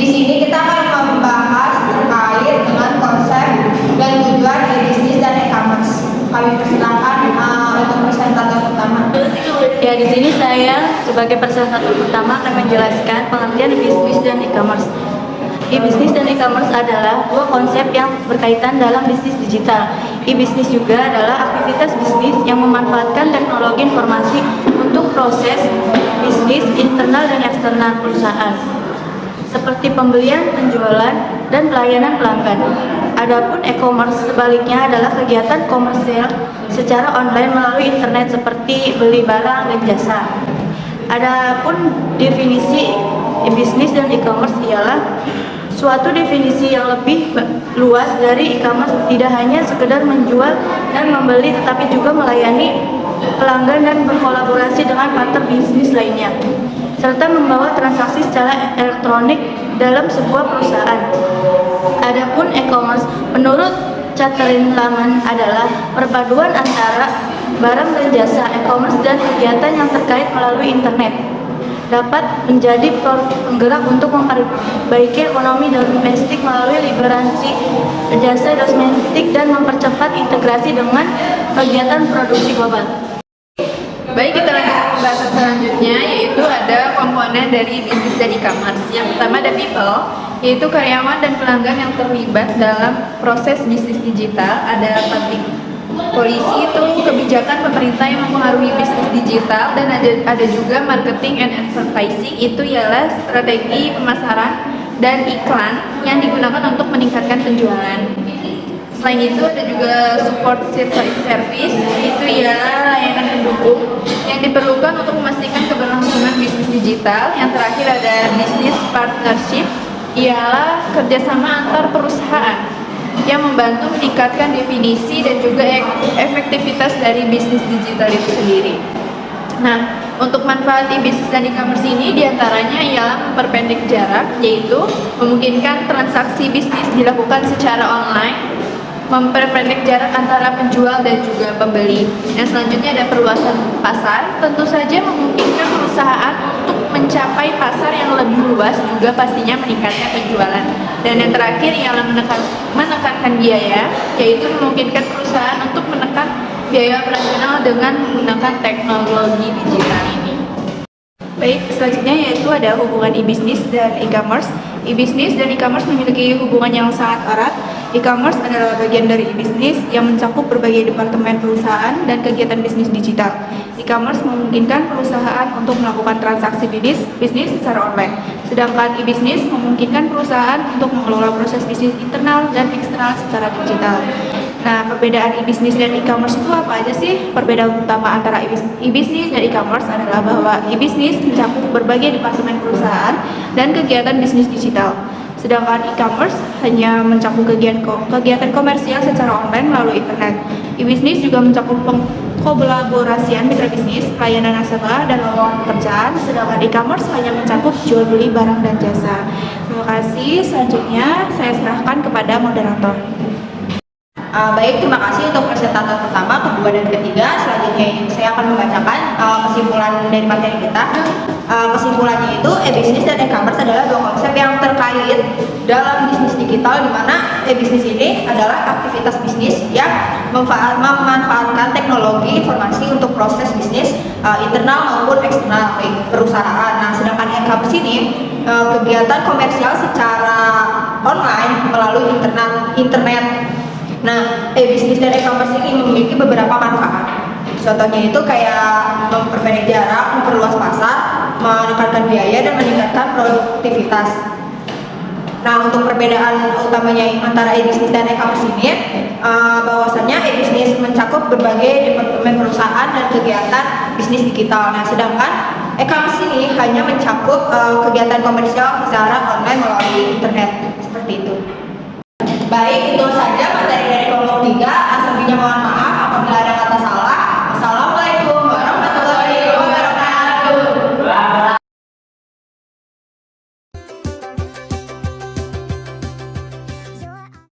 Di sini kita akan membahas terkait dengan konsep dan tujuan e-bisnis dan e-commerce. Kami persilakan untuk presentator pertama. Ya, di sini saya sebagai presentator pertama akan menjelaskan pengertian e-bisnis dan e-commerce. E-bisnis dan e-commerce adalah dua konsep yang berkaitan dalam bisnis digital. E-bisnis juga adalah aktivitas bisnis yang memanfaatkan teknologi informasi untuk proses bisnis internal dan eksternal perusahaan, seperti pembelian, penjualan, dan pelayanan pelanggan. Adapun e-commerce sebaliknya adalah kegiatan komersial secara online melalui internet seperti beli barang dan jasa. Adapun definisi e-bisnis dan e-commerce ialah suatu definisi yang lebih luas dari e-commerce, tidak hanya sekedar menjual dan membeli tetapi juga melayani pelanggan dan berkolaborasi dengan partner bisnis lainnya, serta membawa transaksi secara elektronik dalam sebuah perusahaan. Adapun e-commerce menurut Catherine Laman adalah perpaduan antara barang dan jasa. E-commerce dan kegiatan yang terkait melalui internet dapat menjadi penggerak untuk memperbaiki ekonomi domestik melalui liberasi jasa domestik dan mempercepat integrasi dengan kegiatan produksi global. Baik, kita lanjut ke pembahasan selanjutnya, yaitu ada komponen dari bisnis dan e-commerce. Yang pertama ada people, yaitu karyawan dan pelanggan yang terlibat dalam proses bisnis digital. Ada public policy, itu kebijakan pemerintah yang mempengaruhi bisnis digital, dan ada juga marketing and advertising, itu ialah strategi pemasaran dan iklan yang digunakan untuk meningkatkan penjualan. Selain itu ada juga support service, itu ialah layanan pendukung yang diperlukan untuk memastikan keberlangsungan bisnis digital. Yang terakhir ada business partnership, ialah kerjasama antar perusahaan yang membantu meningkatkan definisi dan juga efektivitas dari bisnis digital itu sendiri. Nah, untuk manfaat e-bisnis dan e-commerce ini diantaranya ialah memperpendek jarak, yaitu memungkinkan transaksi bisnis dilakukan secara online, memperpendek jarak antara penjual dan juga pembeli. Yang selanjutnya ada perluasan pasar, tentu saja memungkinkan perusahaan untuk mencapai pasar yang lebih luas, juga pastinya meningkatkan penjualan. Dan yang terakhir ialah menekankan biaya, yaitu memungkinkan perusahaan untuk menekan biaya operasional dengan menggunakan teknologi digital ini. Baik, selanjutnya yaitu ada hubungan e-bisnis dan e-commerce. E-bisnis dan e-commerce memiliki hubungan yang sangat erat. E-commerce adalah bagian dari e-bisnis yang mencakup berbagai departemen perusahaan dan kegiatan bisnis digital. E-commerce memungkinkan perusahaan untuk melakukan transaksi bisnis secara online, sedangkan e-bisnis memungkinkan perusahaan untuk mengelola proses bisnis internal dan eksternal secara digital. Nah, perbedaan e-bisnis dan e-commerce itu apa aja sih? Perbedaan utama antara e-bisnis dan e-commerce adalah bahwa e-bisnis mencakup berbagai departemen perusahaan dan kegiatan bisnis digital, sedangkan e-commerce hanya mencakup kegiatan komersial secara online melalui internet. E-bisnis juga mencakup kolaborasian mitra bisnis, pelayanan nasabah, dan lowongan pekerjaan, sedangkan e-commerce hanya mencakup jual beli barang dan jasa. Terima kasih. Selanjutnya saya serahkan kepada moderator. Baik, terima kasih untuk presentator pertama, kedua, dan ketiga. Selanjutnya saya akan membacakan kesimpulan dari materi kita. Kesimpulannya itu, e-bisnis dan e-commerce adalah dua konsep yang terkait dalam bisnis digital, di mana e-bisnis ini adalah aktivitas bisnis yang memanfaatkan teknologi informasi untuk proses bisnis internal maupun eksternal perusahaan. Nah, sedangkan e-commerce ini kegiatan komersial secara online melalui internet. Nah, e-bisnis dan e-commerce ini memiliki beberapa manfaat. Contohnya itu kayak memperpendek jarak, memperluas pasar, menekankan biaya, dan meningkatkan produktivitas. Nah, untuk perbedaan utamanya antara e-bisnis dan e-commerce ini, bahwasannya e-bisnis mencakup berbagai departemen perusahaan dan kegiatan bisnis digital. Nah, sedangkan e-commerce ini hanya mencakup kegiatan komersial secara online melalui